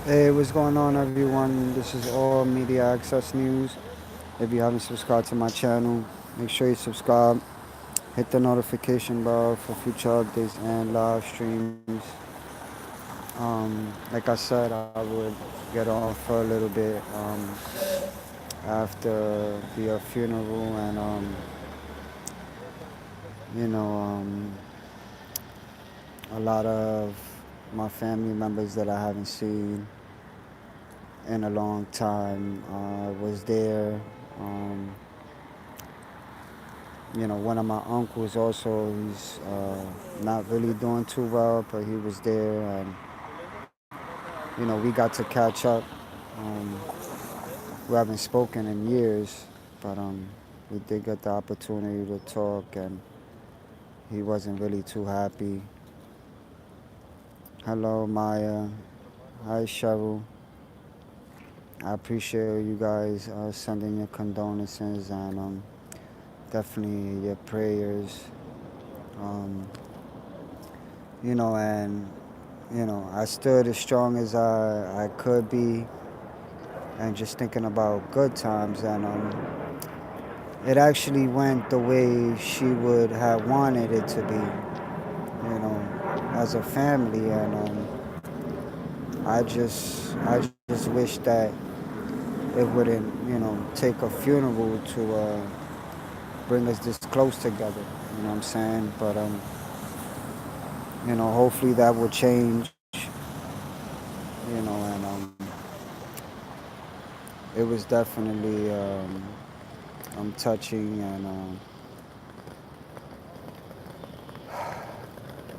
Hey, what's going on, everyone? This is All Media Access News. If you haven't subscribed to my channel, make sure you subscribe. Hit the notification bell for future updates and live streams. Like I said, I would get on for a little bit after the funeral, and you know, a lot of my family members that I haven't seen in a long time was there. Um, one of my uncles also, he's not really doing too well, but he was there, and we got to catch up. Um, we haven't spoken in years, but we did get the opportunity to talk, and he wasn't really too happy. Hello, Maya. Hi, Cheryl. I appreciate you guys sending your condolences and definitely your prayers. Um, and I stood as strong as I could be, and just thinking about good times. And it actually went the way she would have wanted it to be, as a family. And I just wish that it wouldn't, take a funeral to bring us this close together. You know what I'm saying? But hopefully that will change. And it was definitely touching, and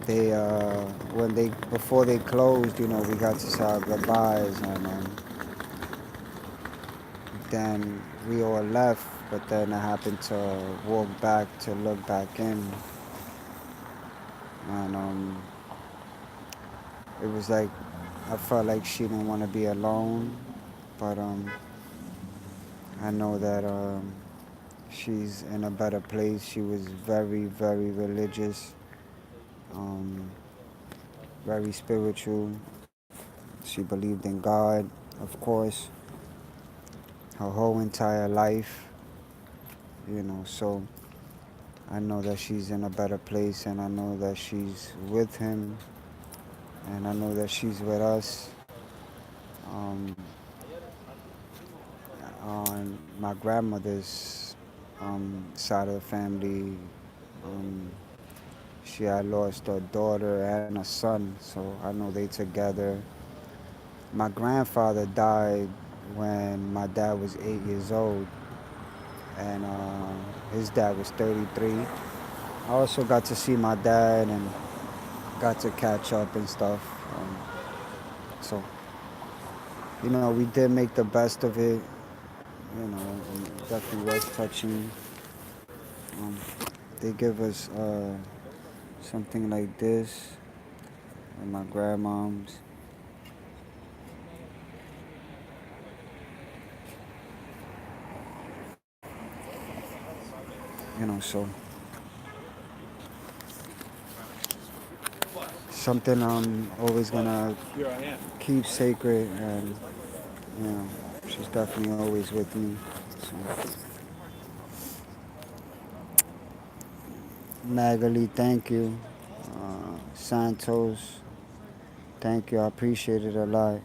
they when they before they closed, we got to say our goodbyes, and then we all left. But then I happened to walk back to look back in, and it was like I felt like she didn't want to be alone, but I know that she's in a better place. She was very, very religious, um, very spiritual. She believed in God, of course, her whole entire life, So I know that she's in a better place, and I know that she's with him, and I know that she's with us. Um, on my grandmother's side of the family, um, she had lost a daughter and a son, so I know they together. My grandfather died when my dad was 8 years old, and his dad was 33. I also got to see my dad and got to catch up and stuff. So, we did make the best of it. It definitely was touching. Um, they give us something like this, and my grandmom's, so something I'm always gonna keep sacred, and you know, she's definitely always with me. So, Magali, thank you. Santos, thank you. I appreciate it a lot.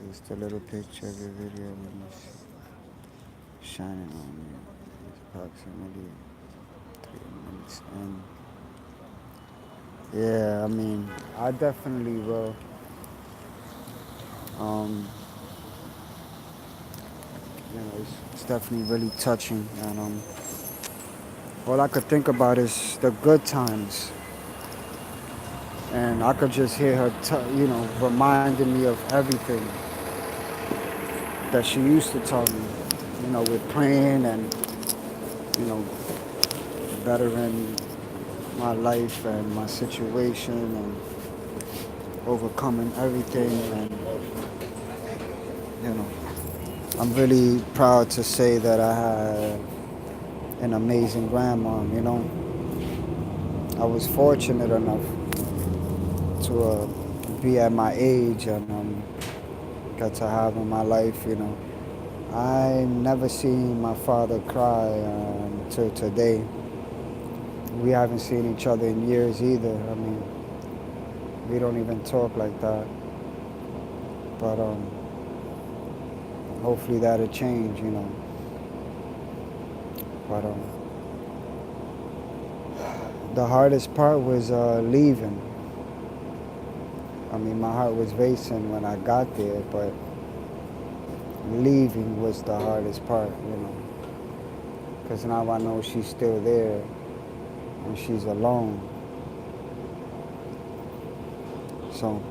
Just a little picture of your video. Let me see. Shining on me. It's approximately 3 minutes in. Yeah, I mean, I definitely will. Um, it's definitely really touching, and all I could think about is the good times, and I could just hear her, reminding me of everything that she used to tell me. With praying and bettering my life and my situation and overcoming everything. And you know, I'm really proud to say that I had an amazing grandmom. I was fortunate enough to be at my age and got to have in my life, I never seen my father cry till today. We haven't seen each other in years either. I mean, we don't even talk like that. But hopefully that'll change. But the hardest part was leaving. I mean, my heart was racing when I got there, but leaving was the hardest part. Because now I know she's still there and she's alone. So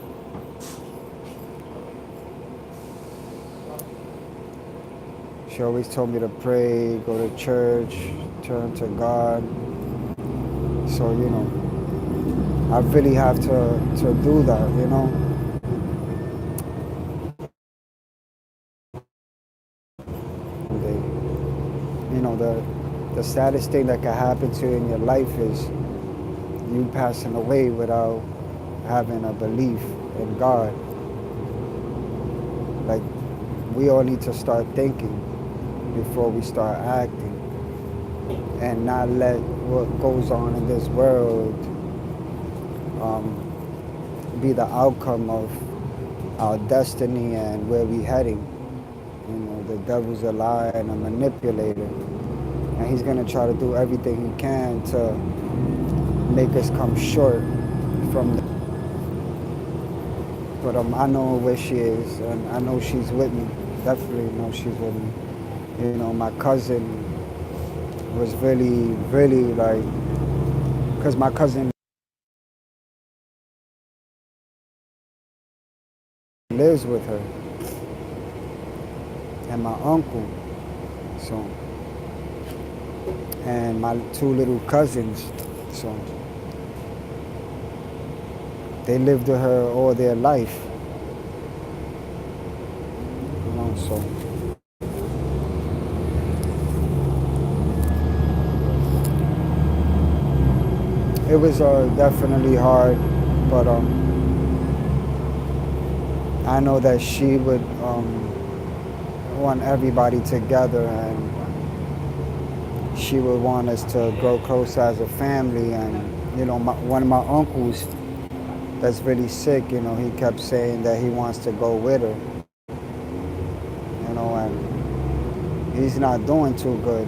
she always told me to pray, go to church, turn to God. So, I really have to do that. They, the saddest thing that can happen to you in your life is you passing away without having a belief in God. Like, we all need to start thinking before we start acting and not let what goes on in this world be the outcome of our destiny and where we heading. The devil's a liar and a manipulator, and he's going to try to do everything he can to make us come short from but I know where she is, and I know she's with me. Definitely know she's with me. My cousin was really, really like, because my cousin lives with her, and my uncle, so, and my two little cousins, so they lived with her all their life, so. It was definitely hard, but I know that she would want everybody together, and she would want us to grow close as a family. And one of my uncles that's really sick, he kept saying that he wants to go with her, and he's not doing too good.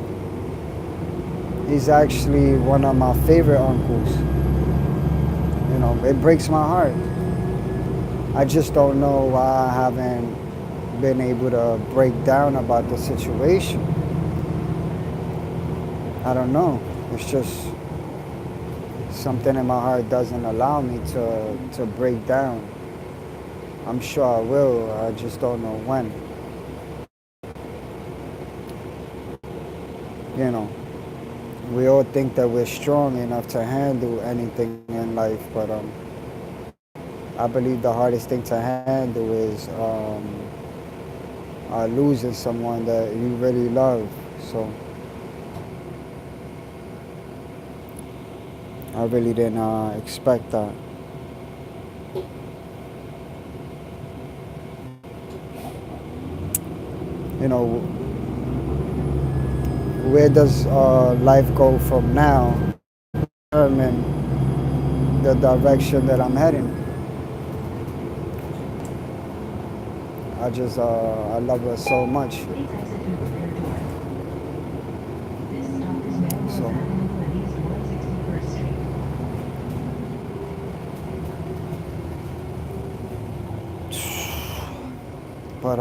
He's actually one of my favorite uncles. It breaks my heart. I just don't know why I haven't been able to break down about the situation. I don't know. It's just something in my heart doesn't allow me to break down. I'm sure I will. I just don't know when. We all think that we're strong enough to handle anything in life, but I believe the hardest thing to handle is losing someone that you really love. So I really didn't expect that. Where does life go from now? Determine the direction that I'm heading. I love her so much. So, but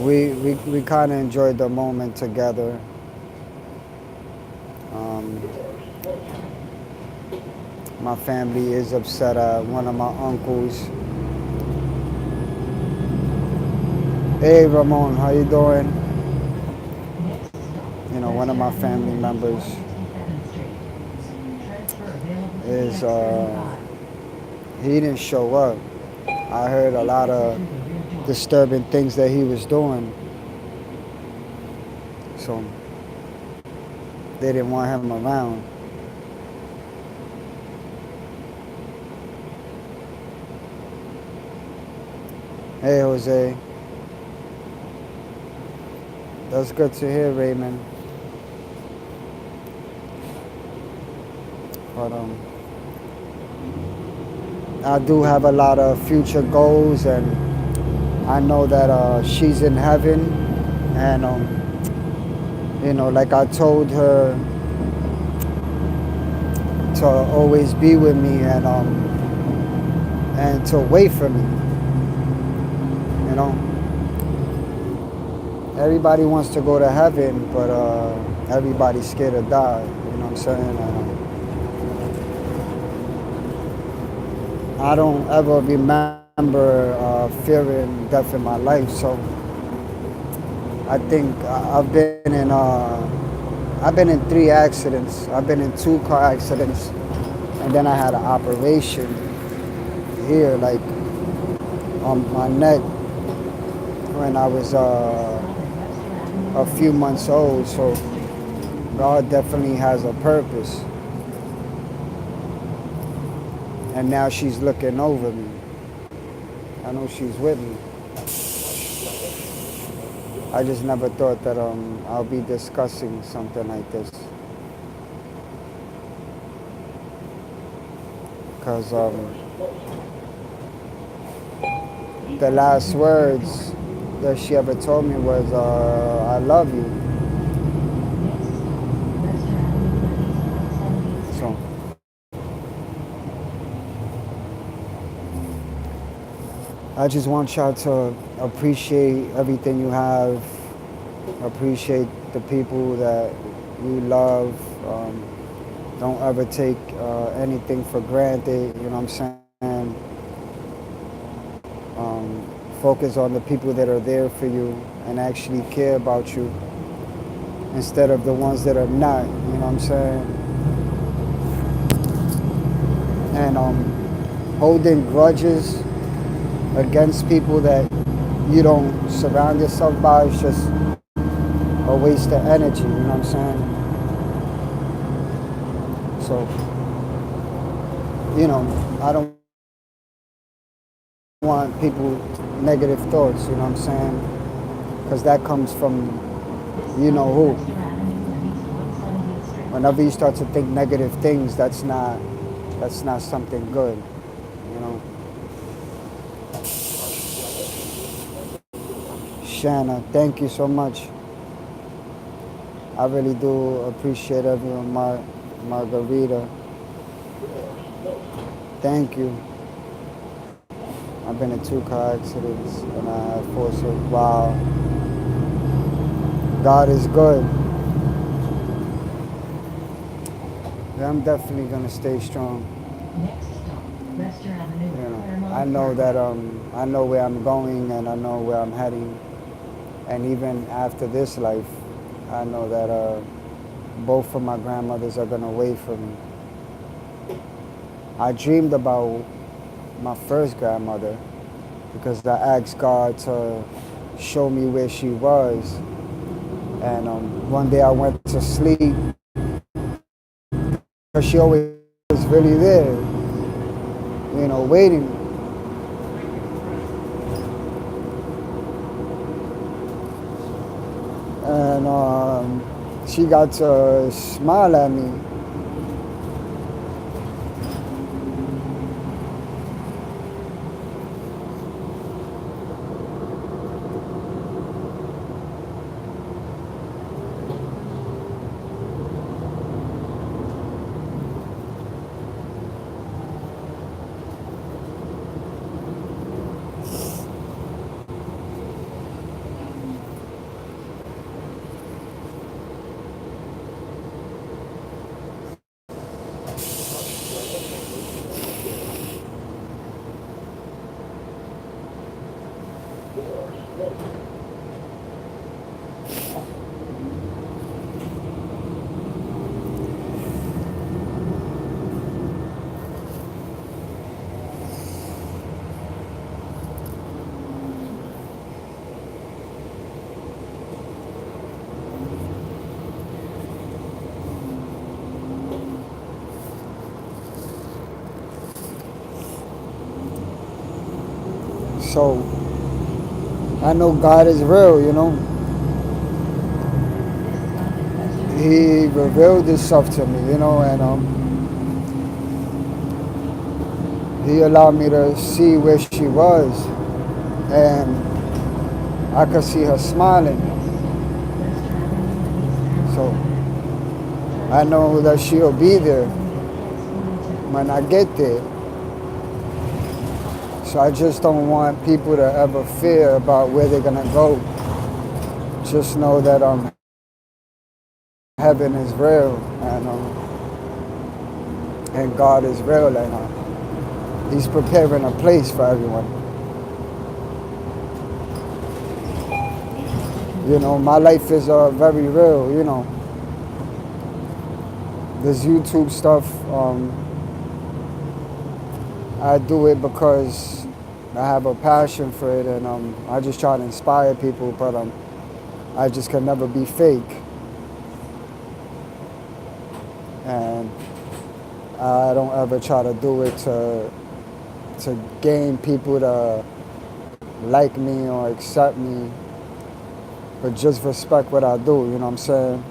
we kind of enjoyed the moment together. My family is upset at one of my uncles. Hey Ramon, how you doing? One of my family members is he didn't show up. I heard a lot of disturbing things that he was doing. So they didn't want him around. Hey, Jose. That's good to hear, Raymond. But I do have a lot of future goals, and I know that she's in heaven, and like I told her to always be with me, and to wait for me. You know, everybody wants to go to heaven, but everybody's scared to die. You know what I'm saying? I don't ever remember fearing death in my life, so I think I've been in 3 accidents. I've been in 2 car accidents, and then I had an operation here, like on my neck, when I was a few months old. So God definitely has a purpose, and now she's looking over me. I know she's with me. I just never thought that I'll be discussing something like this, because the last words that she ever told me was, "I love you." So I just want y'all to appreciate everything you have, appreciate the people that you love. Don't ever take anything for granted. You know what I'm saying? Focus on the people that are there for you and actually care about you, instead of the ones that are not. You know what I'm saying? And holding grudges against people that you don't surround yourself by is just a waste of energy. You know what I'm saying? So, I don't want people negative thoughts. You know what I'm saying? Because that comes from you know who. Whenever you start to think negative things, that's not something good. You know. Shanna, thank you so much. I really do appreciate everyone. Margarita, thank you. I've been in 2 car accidents and I had 4 wow. God is good. Yeah, I'm definitely gonna stay strong. I know that I know where I'm going and I know where I'm heading. And even after this life, I know that both of my grandmothers are gonna wait for me. I dreamed about my first grandmother because I asked God to show me where she was. And one day I went to sleep because she always was really there, waiting. And she got to smile at me. So I know God is real, you know. He revealed himself to me, you know, and he allowed me to see where she was, and I could see her smiling. So I know that she'll be there when I get there. So I just don't want people to ever fear about where they're gonna go. Just know that heaven is real, and God is real, and He's preparing a place for everyone. You know, my life is very real. You know, this YouTube stuff. I do it because I have a passion for it, and I just try to inspire people. But I just can never be fake, and I don't ever try to do it to gain people to like me or accept me, but just respect what I do. You know what I'm saying?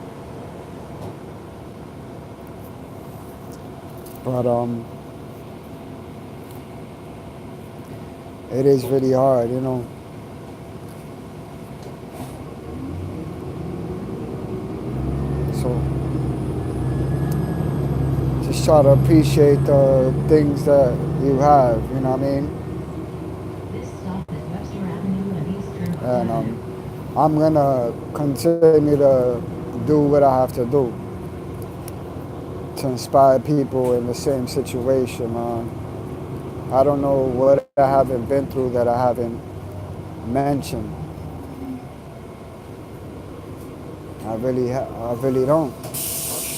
But it is really hard, you know. So just try to appreciate the things that you have. You know what I mean? This stop is Webster Avenue and Eastern And Avenue. I'm gonna continue to do what I have to do to inspire people in the same situation. I don't know what I haven't been through that I haven't mentioned. I really don't.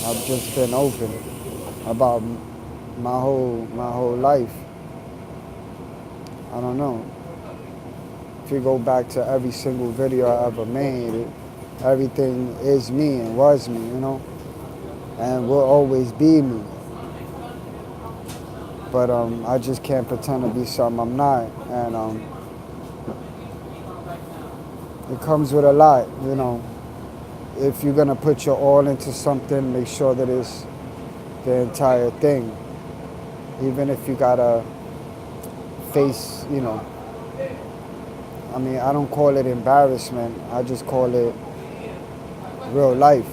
I've just been open about my whole life. I don't know. If you go back to every single video I ever made, everything is me and was me, you know, and will always be me. But I just can't pretend to be something I'm not, and it comes with a lot, you know. If you're gonna put your all into something, make sure that it's the entire thing, even if you gotta face, you know. I mean, I don't call it embarrassment. I just call it real life,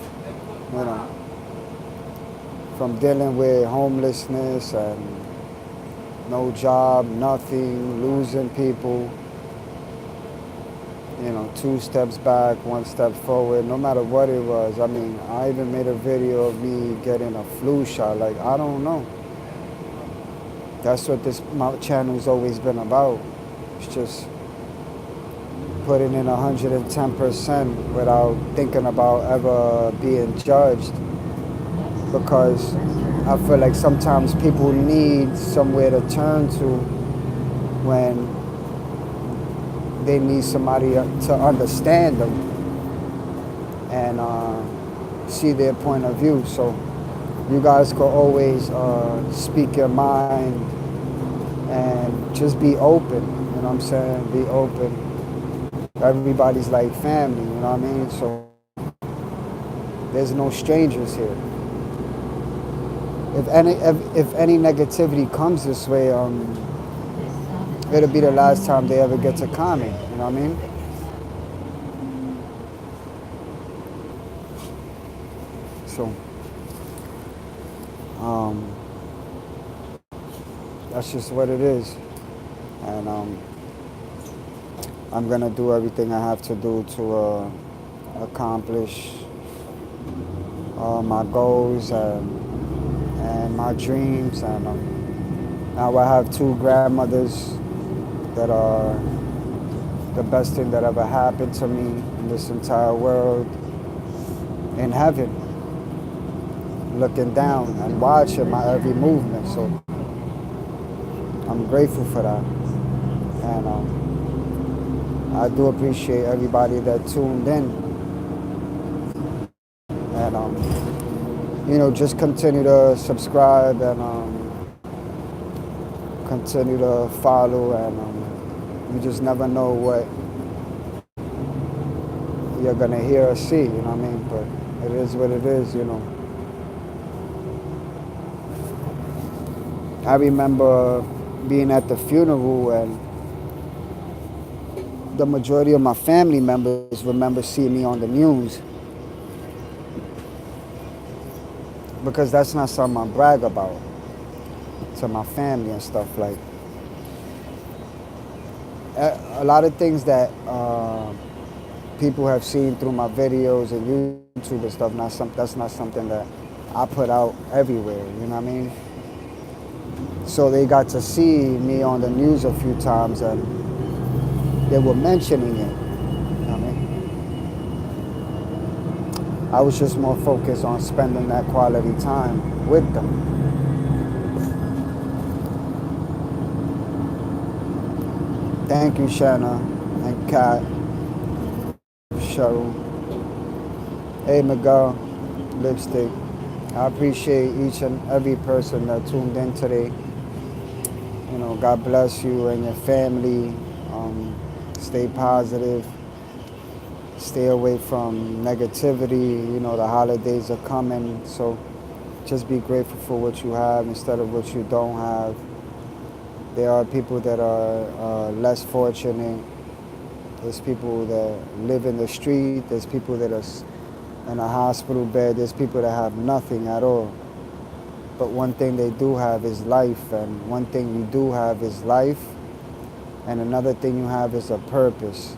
you know, from dealing with homelessness and no job, nothing, losing people, you know, two steps back, one step forward, no matter what it was. I mean, I even made a video of me getting a flu shot. Like, I don't know. That's what this my channel's always been about. It's just putting in 110% without thinking about ever being judged, because I feel like sometimes people need somewhere to turn to when they need somebody to understand them and see their point of view. So you guys could always speak your mind and just be open. You know what I'm saying? Be open. Everybody's like family. You know what I mean? So there's no strangers here. If any negativity comes this way, it'll be the last time they ever get to comment. You know what I mean? So um, that's just what it is, and I'm gonna do everything I have to do to accomplish my goals and my dreams. And now I have two grandmothers that are the best thing that ever happened to me in this entire world, in heaven, looking down and watching my every movement. So I'm grateful for that. And I do appreciate everybody that tuned in. And, you know, just continue to subscribe and continue to follow. And you just never know you're gonna hear or see. You know what I mean? But it is what it is. You know. I remember being at the funeral, and the majority of my family members remember seeing me on the news, because that's not something I brag about to my family and stuff. Like a lot of things that people have seen through my videos and YouTube and stuff. That's not something that I put out everywhere. You know what I mean? So they got to see me on the news a few times, and they were mentioning it. You know what I mean? I was just more focused on spending that quality time with them. Thank you, Shanna and Kat, Cheryl. Hey, Miguel, Lipstick. I appreciate each and every person that tuned in today. You know, God bless you and your family. Stay positive. Stay away from negativity. You know, the holidays are coming, so just be grateful for what you have instead of what you don't have. There are people that are less fortunate. There's people that live in the street. There's people that are in a hospital bed. There's people that have nothing at all. But one thing they do have is life, and one thing you do have is life, and another thing you have is a purpose.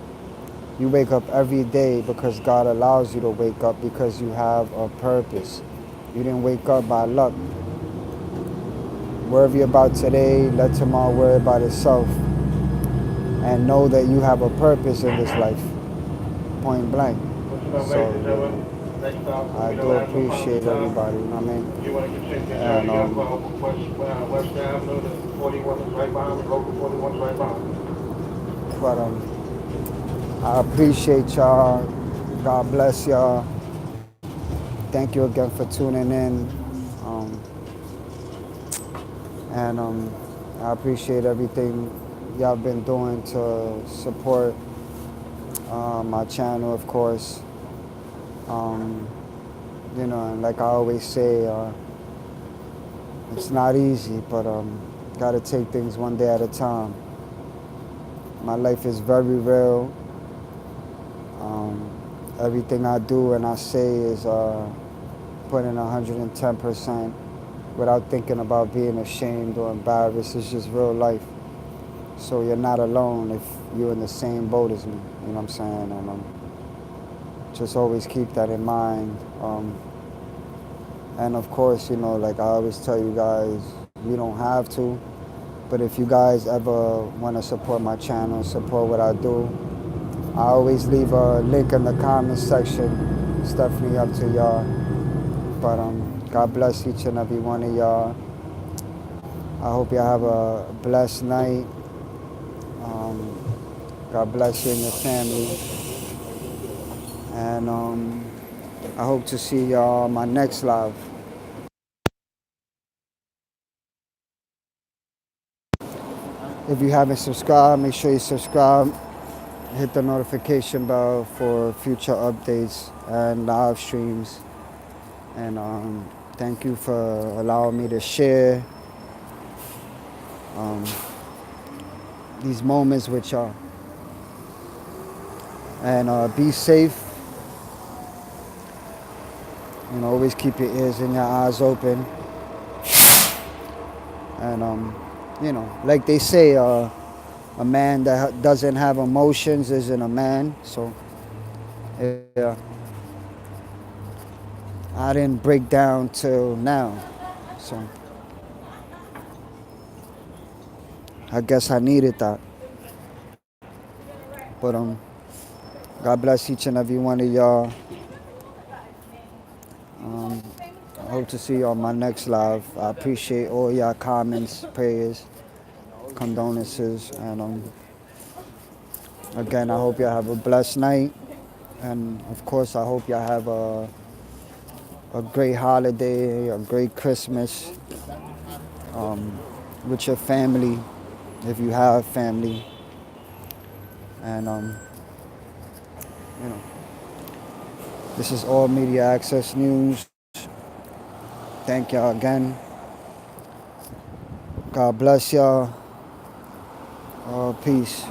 You wake up every day because God allows you to wake up because you have a purpose. You didn't wake up by luck. Worry about today, let tomorrow worry about itself. And know that you have a purpose in this life, point blank. So I do appreciate everybody, you know what I mean? You want to continue to And West Avenue, the 41 is right behind me, local 41 is right behind me. but I appreciate y'all. God bless y'all. Thank you again for tuning in. Um, and I appreciate everything y'all been doing to support my channel, of course. Um, you know, and like I always say, it's not easy, but gotta take things one day at a time. My life is very real. Everything I do and I say is put in 110% without thinking about being ashamed or embarrassed. It's just real life. So you're not alone if you're in the same boat as me. You know what I'm saying? And just always keep that in mind. And of course, you know, like I always tell you guys, you don't have to. But if you guys ever want to support my channel, support what I do, I always leave a link in the comments section. It's definitely up to y'all. But God bless each and every one of y'all. I hope y'all have a blessed night. God bless you and your family. And I hope to see y'all on my next live. If you haven't subscribed, make sure you subscribe. Hit the notification bell for future updates and live streams. And thank you for allowing me to share these moments with y'all. And be safe. You know, always keep your ears and your eyes open. And you know, like they say, a man that doesn't have emotions isn't a man. So yeah, I didn't break down till now. So I guess I needed that. But God bless each and every one of y'all. I hope to see you on my next live. I appreciate all y'all comments, prayers, condolences, and again, I hope y'all have a blessed night. And of course, I hope y'all have a great holiday, a great Christmas with your family, if you have family. And you know, This is All Media Access News. Thank y'all again. God bless y'all. Peace.